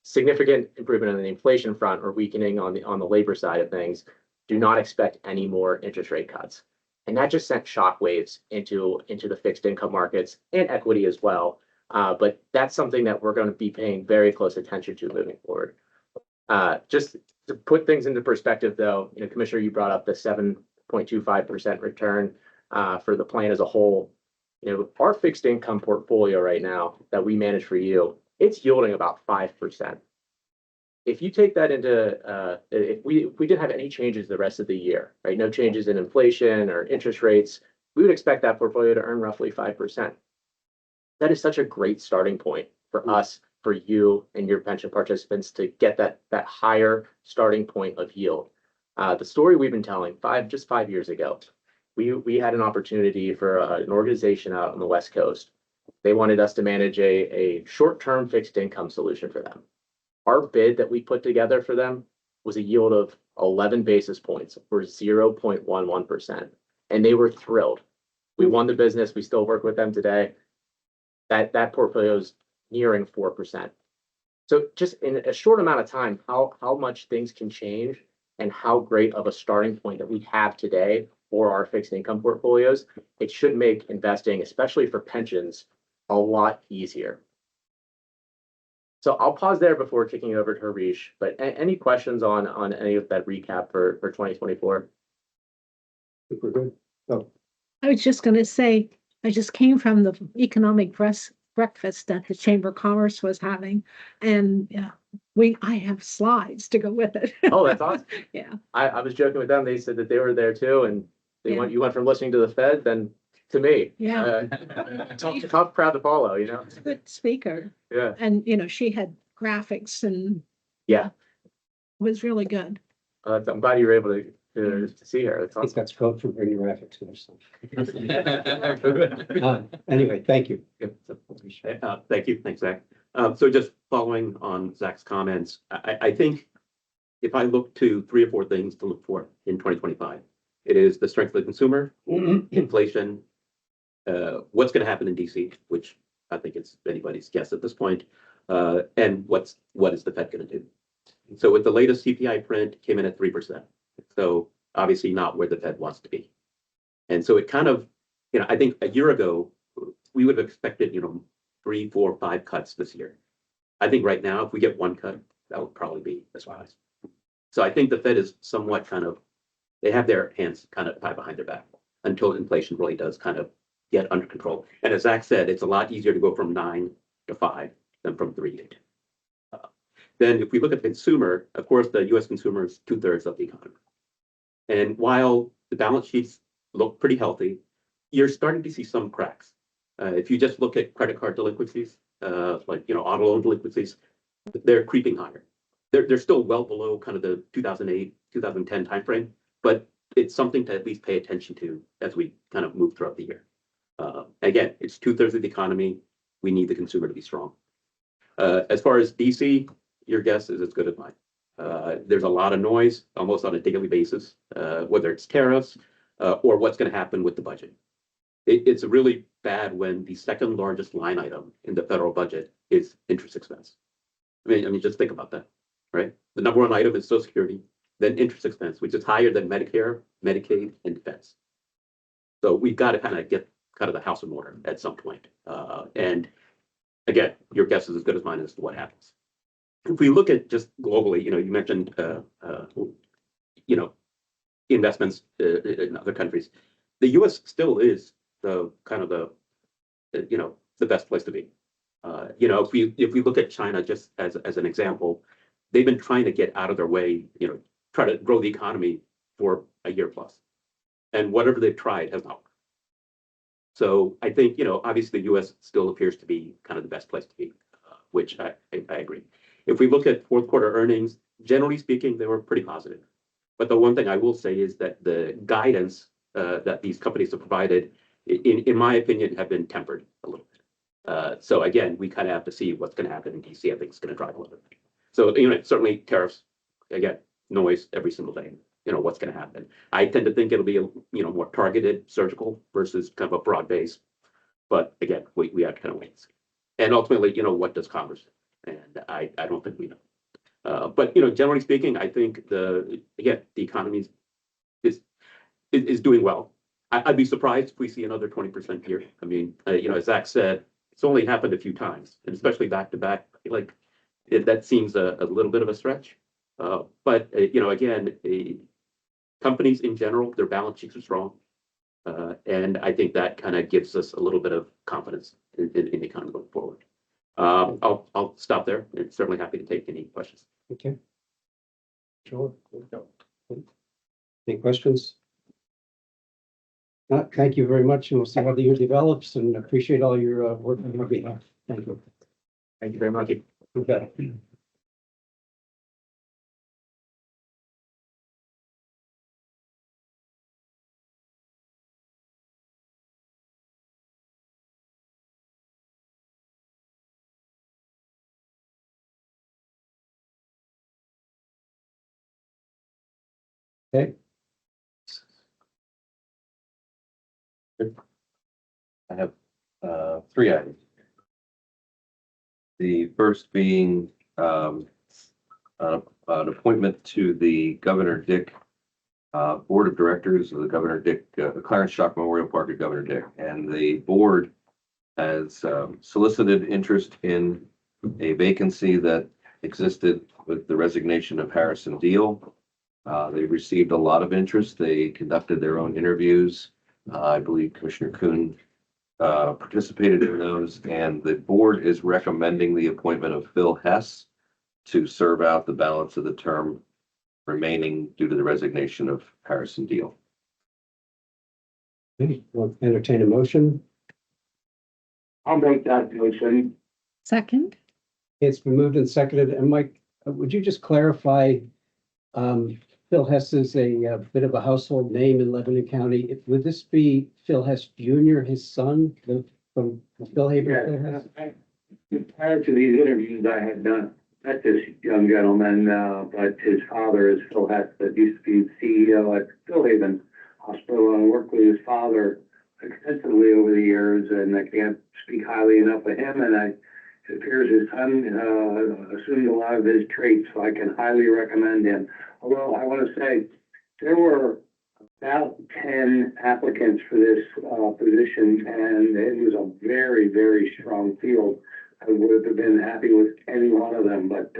significant improvement on the inflation front or weakening on the labor side of things, do not expect any more interest rate cuts. And that just sent shockwaves into the fixed income markets and equity as well. But that's something that we're going to be paying very close attention to moving forward. Just to put things into perspective, though, Commissioner, you brought up the 7.25% return for the plan as a whole. Our fixed income portfolio right now that we manage for you, it's yielding about 5%. If you take that into, if we didn't have any changes the rest of the year, right? No changes in inflation or interest rates, we would expect that portfolio to earn roughly 5%. That is such a great starting point for us, for you and your pension participants to get that higher starting point of yield. The story we've been telling just 5 years ago, we had an opportunity for an organization out on the West Coast. They wanted us to manage a short-term fixed income solution for them. Our bid that we put together for them was a yield of 11 basis points for 0.11%. And they were thrilled. We won the business. We still work with them today. That portfolio is nearing 4%. So just in a short amount of time, how much things can change and how great of a starting point that we have today for our fixed income portfolios, it should make investing, especially for pensions, a lot easier. So I'll pause there before kicking it over to Harish, but any questions on any of that recap for 2024? I think we're good. Oh, I was just going to say, I just came from the economic breakfast that the Chamber of Commerce was having, and I have slides to go with it. Oh, that's awesome. Yeah. I was joking with them. They said that they were there too, and you went from listening to the Fed then to me. Yeah. Tough crowd to follow, Good speaker. Yeah. And, she had graphics and Yeah. was really good. I'm glad you were able to see her. That's I think awesome. that's code for bringing graphics there. So. Anyway, thank you. Thank you. Thanks, Zach. So just following on Zach's comments, I think if I look to 3 or 4 things to look for in 2025, it is the strength of the consumer, inflation, what's going to happen in DC, which I think it's anybody's guess at this point, and what is the Fed going to do? So with the latest CPI print came in at 3%. So obviously not where the Fed wants to be. And so it kind of, I think a year ago, we would have expected, 3, 4, 5 cuts this year. I think right now, if we get 1 cut, that would probably be as wise. So I think the Fed is somewhat they have their hands kind of tied behind their back until inflation really does kind of get under control. And as Zach said, it's a lot easier to go from 9 to 5 than from 3 to 2. Then if we look at the consumer, of course, the US consumer is 2/3 of the economy. And while The balance sheets look pretty healthy. You're starting to see some cracks. If you just look at credit card delinquencies, like, auto loan delinquencies, they're creeping higher. They're still well below kind of the 2008, 2010 timeframe, but it's something to at least pay attention to as we kind of move throughout the year. Again, it's 2/3 of the economy. We need the consumer to be strong. As far as DC, your guess is as good as mine. There's a lot of noise almost on a daily basis, whether it's tariffs or what's going to happen with the budget. It's really bad when the second largest line item in the federal budget is interest expense. I mean, just think about that, right? The number one item is Social Security, then interest expense, which is higher than Medicare, Medicaid, and defense. So we've got to kind of get kind of the house in order at some point. And again, your guess is as good as mine as to what happens. If we look at just globally, you mentioned, investments in other countries. The U.S. still is the kind of the best place to be. If we look at China just as an example, they've been trying to get out of their way, try to grow the economy for a year plus, and whatever they've tried has not worked. So I think, obviously the U.S. still appears to be kind of the best place to be, which I agree. If we look at fourth quarter earnings, generally speaking, they were pretty positive. But the one thing I will say is that the guidance that these companies have provided, in my opinion, have been tempered a little bit. So again, we kind of have to see what's going to happen in DC. I think it's going to drive a little bit. So, certainly tariffs, again, noise every single day. What's going to happen. I tend to think it'll be more targeted, surgical versus kind of a broad base. But again, we have to kind of wait and see. And ultimately, what does Congress do? And I don't think we know. But generally speaking, I think the economy is doing well. I'd be surprised if we see another 20% here. I mean, as Zach said, it's only happened a few times, and especially back to back. Like that seems a little bit of a stretch. But again, companies in general, their balance sheets are strong, and I think that kind of gives us a little bit of confidence in the economy going forward. I'll stop there. And certainly happy to take any questions. Okay. Sure. Any questions? Thank you very much, and we'll see how the year develops, and appreciate all your work on your behalf. Thank you. Thank you very much. You bet. Okay. I have three items. The first being an appointment to the Governor Dick Board of Directors of the Governor Dick Clarence Shock Memorial Park at Governor Dick. And the board has solicited interest in a vacancy that existed with the resignation of Harrison Deal. They received a lot of interest. They conducted their own interviews. I believe Commissioner Kuhn participated in those, and the board is recommending the appointment of Phil Hess to serve out the balance of the term remaining due to the resignation of Harrison Deal. Okay, we'll entertain a motion. I'll make that motion. Second, It's been moved and seconded. And Mike, would you just clarify, Phil Hess is a bit of a household name in Lebanon County. Would this be Phil Hess Jr., his son, from Phil Haber? Phil Hess? Prior to these interviews, I had met this young gentleman, but his father is Phil Hess, that used to be CEO at Phil Haven Hospital. I worked with his father extensively over the years, and I can't speak highly enough of him. And it appears his son assumed a lot of his traits, so I can highly recommend him. Although I want to say there were about 10 applicants for this position, and it was a very, very strong field. I would have been happy with any one of them, but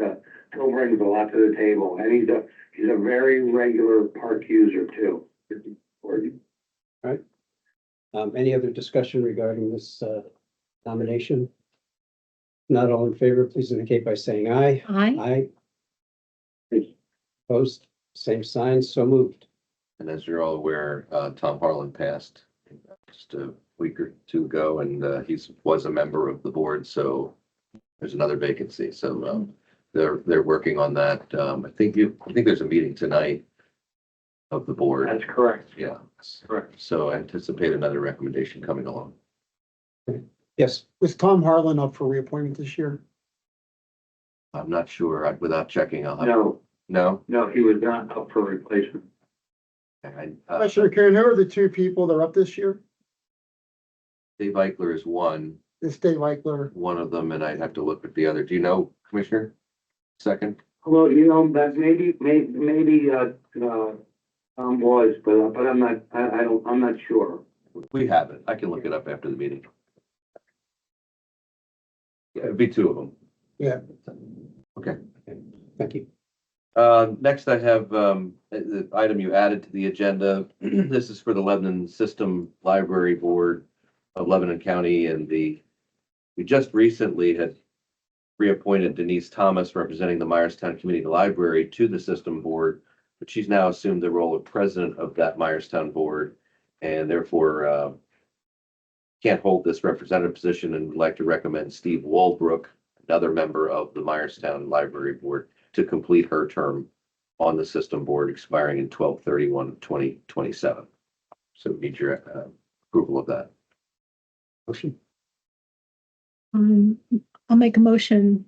Phil brings a lot to the table, and he's a very regular park user too. All right. Any other discussion regarding this nomination? Not all in favor, please indicate by saying aye. aye. Aye. Opposed, same sign, so moved. And as you're all aware, Tom Harlan passed just a week or two ago, and was a member of the board, so there's another vacancy. So they're working on that. I think there's a meeting tonight of the board. That's correct. Yeah. Correct. So I anticipate another recommendation coming along. Yes, Was Tom Harlan up for reappointment this year? I'm not sure. Without checking, I'll have. No, No? no, he was not up for replacement. Commissioner Kuhn, who are the two people that are up this year? Dave Eichler is one Is Dave Eichler? of them, and I'd have to look at the other. Do you know, Commissioner? Second? Well, you know, that maybe, Tom was, but I'm not, I'm not sure. We have it. I can look it up after the meeting. Yeah, it'd be two of them. Yeah. Okay. thank you. Next I have, the item you added to the agenda. This is for the Lebanon System Library Board of Lebanon County, and we just recently had reappointed Denise Thomas, representing the Myerstown Community Library, to the system board, but she's now assumed the role of president of that Myerstown board, and therefore can't hold this representative position, and would like to recommend Steve Walbrook, another member of the Myerstown Library Board, to complete her term on the system board, expiring in 12/31/2027. So we need your approval of that. Motion, I'll make a motion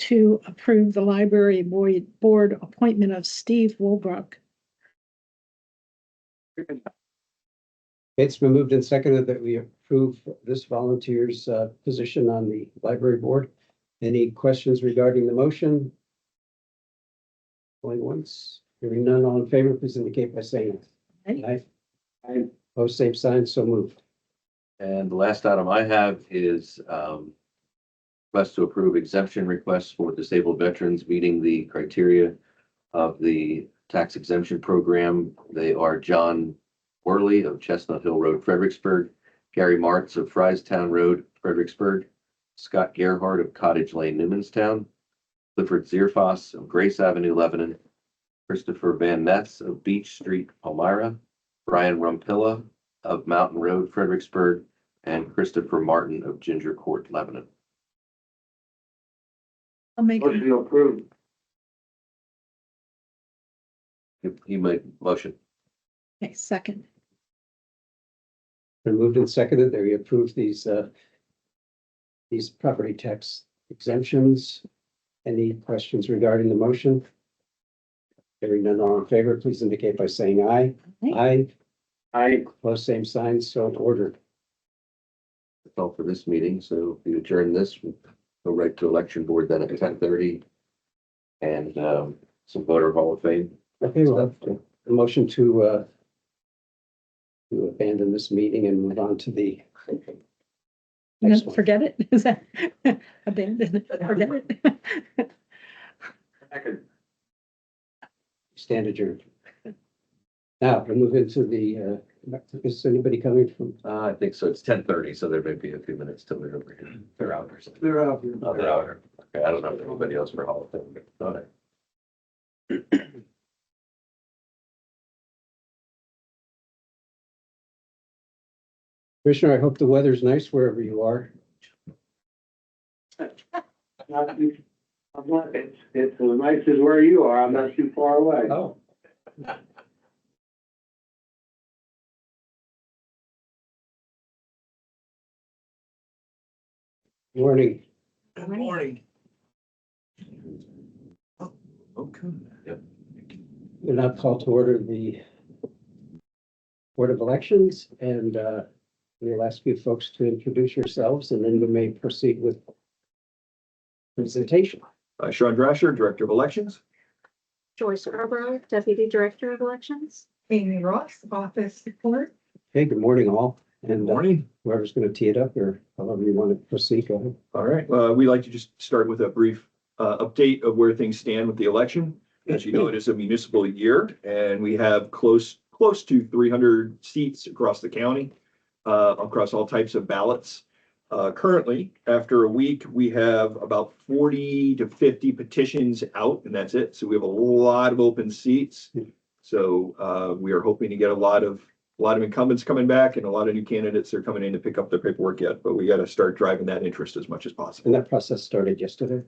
to approve the library board appointment of Steve Woolbrook. it's been moved and seconded that we approve this volunteer's position on the library board. Any questions regarding the motion? Going once, hearing none, all in favor, please indicate by saying aye. Aye. Opposed, same sign, so moved. And the last item I have is request to approve exemption requests for disabled veterans meeting the criteria of the tax exemption program. They are John Worley of Chestnut Hill Road, Fredericksburg, Gary Martz of Fryestown Road, Fredericksburg, Scott Gerhardt of Cottage Lane, Newmanstown, Clifford Zierfoss of Grace Avenue, Lebanon, Christopher Van Ness of Beach Street, Palmyra, Brian Rumpilla of Mountain Road, Fredericksburg, and Christopher Martin of Ginger Court, Lebanon. I'll make, Motion approved. He made motion. okay, second. Been moved and seconded that we approve these property tax exemptions. Any questions regarding the motion? Hearing none, all in favor, please indicate by saying aye. Aye. Aye. Opposed, same sign, so ordered. That's all for this meeting. So if you adjourn this, we'll go right to election board then at 10:30. And some voter hall of fame. Okay, well, a motion to abandon this meeting and move on to the next one. Forget it? Is that abandon it? Forget it? Second. Stand adjourned. Now, we'll move into the, is anybody coming from? I think so. It's 10:30, so there may be a few minutes till they're over here. They're out or something. They're out here. Oh, they're out here. Okay, I don't know if anybody else for hall of fame. All right. Commissioner, I hope the weather's nice wherever you are. It's as nice as where you are. I'm not too far away. Oh. Morning. Good morning. Okay. Yep. We'll now call to order the Board of Elections, and we'll ask you folks to introduce yourselves, and then we may proceed with presentation. Sean Drasher, Director of Elections. Joyce Scarborough, Deputy Director of Elections. Amy Ross, office support. Hey, good morning, all. Good And morning. whoever's going to tee it up, or however you want to proceed, go ahead. All right, we'd like to just start with a brief update of where things stand with the election. As you know, it is a municipal year, and we have close to 300 seats across the county, across all types of ballots. Currently, after a week, we have about 40 to 50 petitions out, and that's it. So we have a lot of open seats. So we are hoping to get a lot of incumbents coming back and a lot of new candidates are coming in to pick up their paperwork yet, but we got to start driving that interest as much as possible. And that process started yesterday.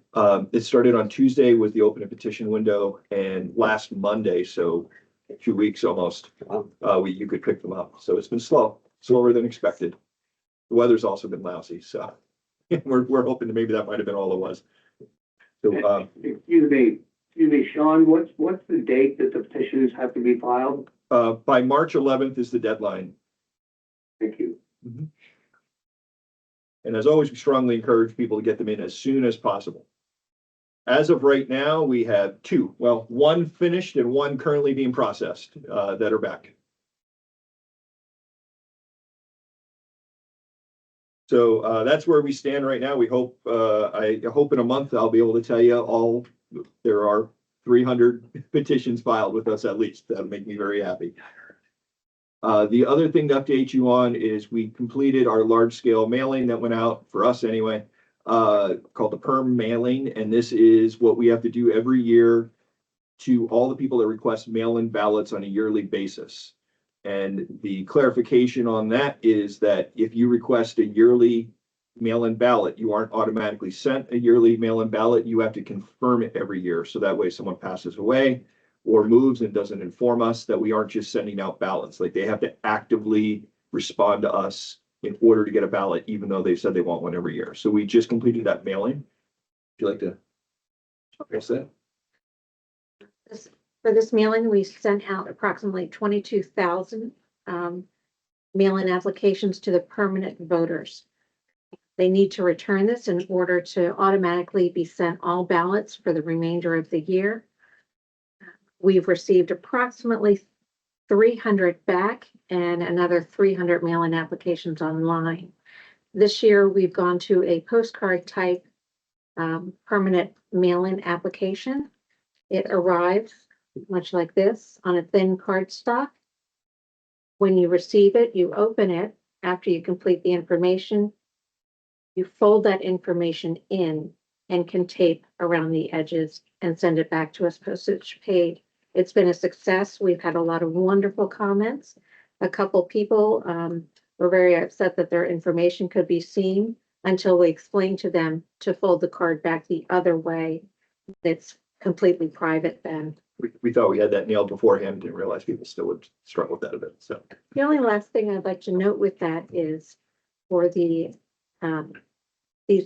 It started on Tuesday with the open petition window and last Monday, so 2 weeks almost, you could pick them up. So it's been slower than expected. The weather's also been lousy, so we're hoping that maybe that might have been all it was. So, Excuse me, Sean, what's the date that the petitions have to be filed? by March 11th is the deadline. Thank you. And as always, we strongly encourage people to get them in as soon as possible. As of right now, we have one finished and one currently being processed, that are back. So, that's where we stand right now. We hope, I hope in a month I'll be able to tell you there are 300 petitions filed with us at least. That'll make me very happy. The other thing to update you on is we completed our large scale mailing that went out for us anyway, called the perm mailing. And this is what we have to do every year to all the people that request mail-in ballots on a yearly basis. And the clarification on that is that if you request a yearly mail-in ballot, you aren't automatically sent a yearly mail-in ballot. You have to confirm it every year. So that way someone passes away or moves and doesn't inform us that we aren't just sending out ballots. Like they have to actively respond to us in order to get a ballot, even though they said they want one every year. So we just completed that mailing. Would you like to address that? For this mailing, we sent out approximately 22,000 mail-in applications to the permanent voters. They need to return this in order to automatically be sent all ballots for the remainder of the year. We've received approximately 300 back and another 300 mail-in applications online. This year, we've gone to a postcard type permanent mail-in application. It arrives much like this on a thin cardstock. When you receive it, you open it after you complete the information. You fold that information in and can tape around the edges and send it back to us postage paid. It's been a success. We've had a lot of wonderful comments. A couple people were very upset that their information could be seen until we explained to them to fold the card back the other way. It's completely private then. We thought we had that nailed beforehand, didn't realize people still would struggle with that a bit. So The only last thing I'd like to note with that is for these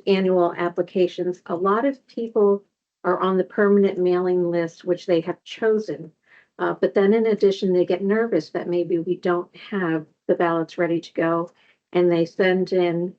annual applications, a lot of people are on the permanent mailing list, which they have chosen. But then in addition, they get nervous that maybe we don't have the ballots ready to go, and they send in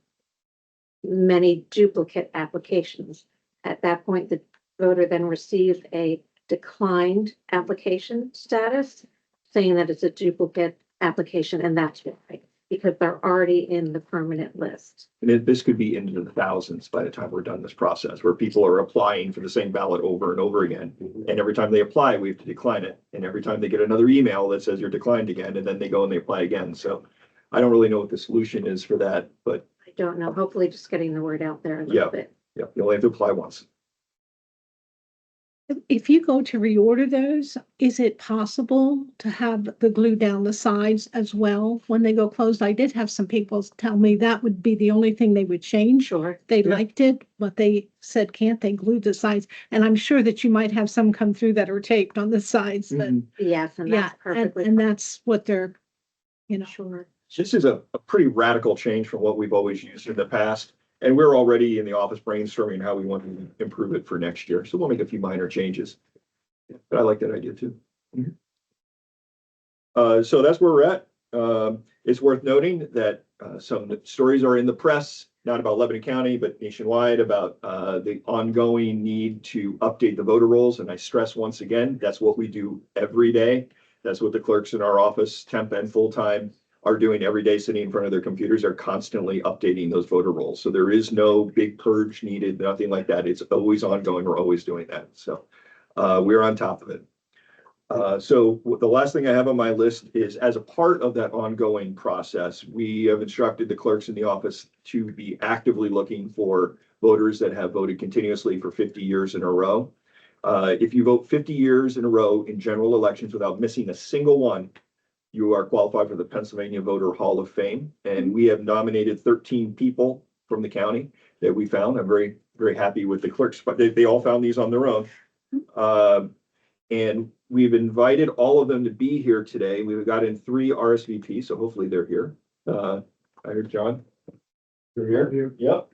many duplicate applications. At that point, the voter then receives a declined application status, saying that it's a duplicate application, and that's why, because they're already in the permanent list. and this could be into the thousands by the time we're done this process, where people are applying for the same ballot over and over again. And every time they apply, we have to decline it. And every time they get another email that says you're declined again, and then they go and they apply again. So I don't really know what the solution is for that, but I don't know, hopefully just getting the word out there a Yeah. little bit. yeah, you only have to apply once. If you go to reorder those, is it possible to have the glue down the sides as well when they go closed? I did have some people tell me that would be the only thing they would change. Sure. They Yeah. liked it, but they said, can't they glue the sides? And I'm sure that you might have some come through that are taped on the sides, but Mhm. Yes, and yeah, that's and, perfectly and that's what they're, sure. This is a pretty radical change from what we've always used in the past. And we're already in the office brainstorming how we want to improve it for next year. So we'll make a few minor changes. But I like that idea too. So that's where we're at. It's worth noting that some stories are in the press, not about Lebanon County, but nationwide, about the ongoing need to update the voter rolls. And I stress once again, that's what we do every day. That's what the clerks in our office, temp and full-time, are doing every day, sitting in front of their computers, are constantly updating those voter rolls. So there is no big purge needed, nothing like that. It's always ongoing. We're always doing that. So we're on top of it. So the last thing I have on my list is, as a part of that ongoing process, we have instructed the clerks in the office to be actively looking for voters that have voted continuously for 50 years in a row. If you vote 50 years in a row in general elections without missing a single one, you are qualified for the Pennsylvania Voter Hall of Fame. And we have nominated 13 people from the county that we found. I'm very, very happy with the clerks, but they all found these on their own. And we've invited all of them to be here today. We've got in 3 RSVP, so hopefully they're here. I heard John. You're here? Yep.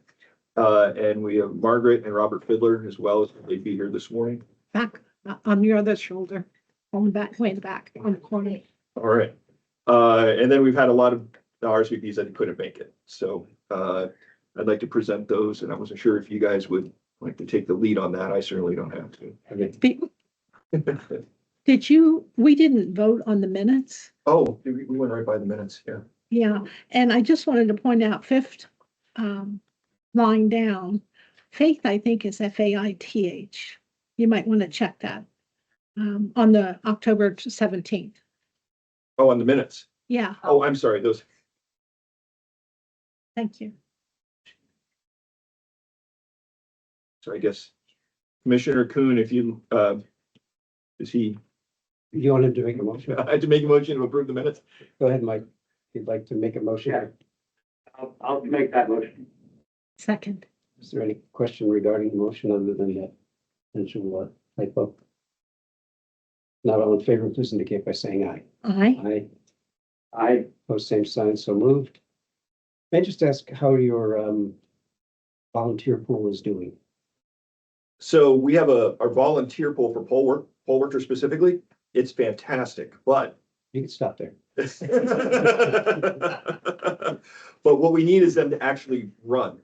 And we have Margaret and Robert Fiddler as well, as they'd be here this morning. Back on your other shoulder, on the back, way in the back, on the corner. All right. And then we've had a lot of RSVPs that couldn't make it. So I'd like to present those, and I wasn't sure if you guys would like to take the lead on that. I certainly don't have to. Did you, we didn't vote on the minutes? Oh, we went right by the minutes, yeah. Yeah, and I just wanted to point out fifth line down, Faith, I think is Faith. You might want to check that on the October 17th. Oh, on the minutes. Yeah, Oh, I'm sorry, those. thank you. So I guess Commissioner Kuhn, if you, is he, You wanted to make a motion? I had to make a motion to approve the minutes? Go ahead, Mike. If you'd like to make a motion. Yeah. I'll make that motion. Second. Is there any question regarding the motion other than that potential typo? Not all in favor, please indicate by saying aye. Aye. Aye. Post same sign, so moved. May I just ask how your volunteer pool is doing? So we have our volunteer pool for poll workers specifically. It's fantastic, but. You can stop there. But what we need is them to actually run.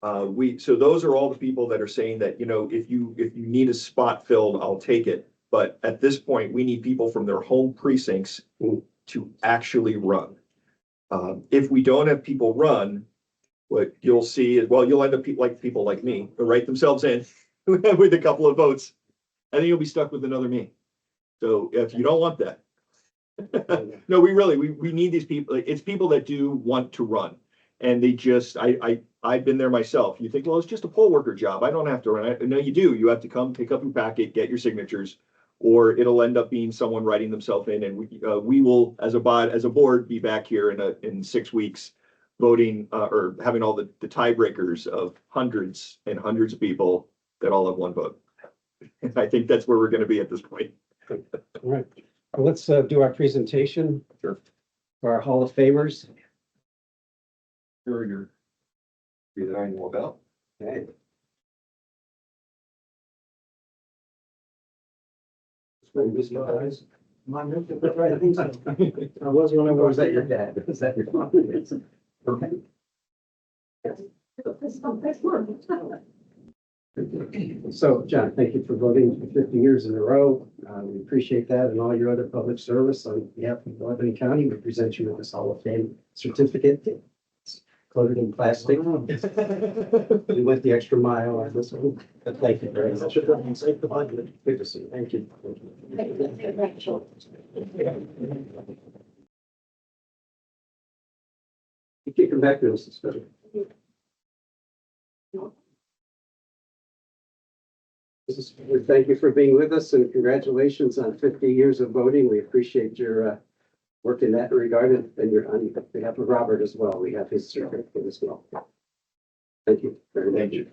So those are all the people that are saying that, if you need a spot filled, I'll take it. But at this point, we need people from their home precincts to actually run. If we don't have people run, what you'll see is, well, you'll end up people like me who write themselves in with a couple of votes, and then you'll be stuck with another me. So if you don't want that, no, we need these people. It's people that do want to run, and they just, I've been there myself. You think, well, it's just a poll worker job. I don't have to run. No, you do. You have to come pick up your packet, get your signatures, or it'll end up being someone writing themselves in. And we will, as a board, be back here in 6 weeks, voting or having all the tiebreakers of hundreds and hundreds of people that all have one vote. And I think that's where we're going to be at this point. All right. Well, let's do our presentation for our Hall of Famers. Sure, that I know about. Okay. I was when I was that your dad. Is that your father? Okay. So, John, thank you for voting for 50 years in a row. We appreciate that and all your other public service on behalf of Lebanon County. We present you with this Hall of Fame certificate. It's coated in plastic. We went the extra mile on this one. But thank you very much. Good to see you. Thank you. You can come back to us. It's better. We thank you for being with us and congratulations on 50 years of voting. We appreciate your work in that regard and your on behalf of Robert as well. We have his certificate as well. Thank you very much.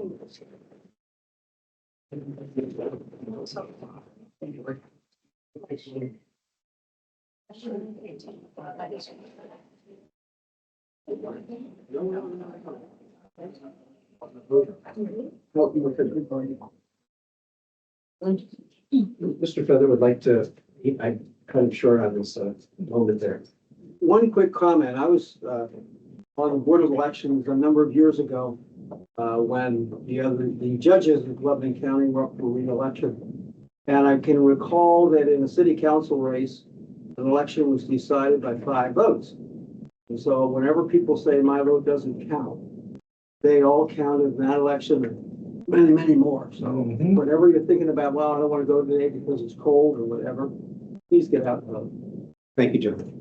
Mr. Feather would like to, I'm kind of short on this moment there. One quick comment. I was on the Board of Elections a number of years ago when the judges of Lebanon County were up for re-election. And I can recall that in a city council race, an election was decided by 5 votes. And so whenever people say my vote doesn't count, they all counted in that election and many, many more. So whenever you're thinking about, well, I don't want to go today because it's cold or whatever, please get out and vote. Thank you, John.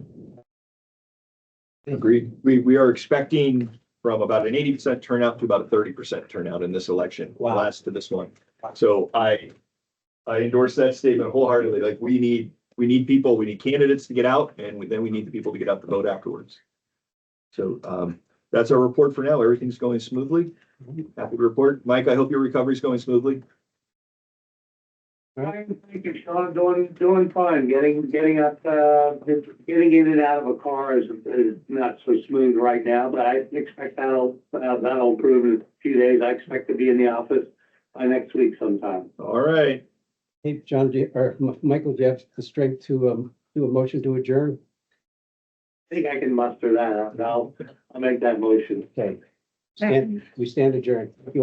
Agreed. We are expecting from about an 80% turnout to about a 30% turnout in this election. Wow. Last to this one. So I endorse that statement wholeheartedly. Like, we need people, we need candidates to get out, and then we need the people to get out the vote afterwards. So, that's our report for now. Everything's going smoothly. Happy to report. Mike, I hope your recovery's going smoothly. Thank you, Sean. Doing fine. Getting up, getting in and out of a car is not so smooth right now, but I expect that'll improve in a few days. I expect to be in the office by next week sometime. All right. Hey, John, Michael, do you have the strength to, do a motion to adjourn? I think I can muster that. I'll make that motion. Okay. We stand adjourned. Thank you all.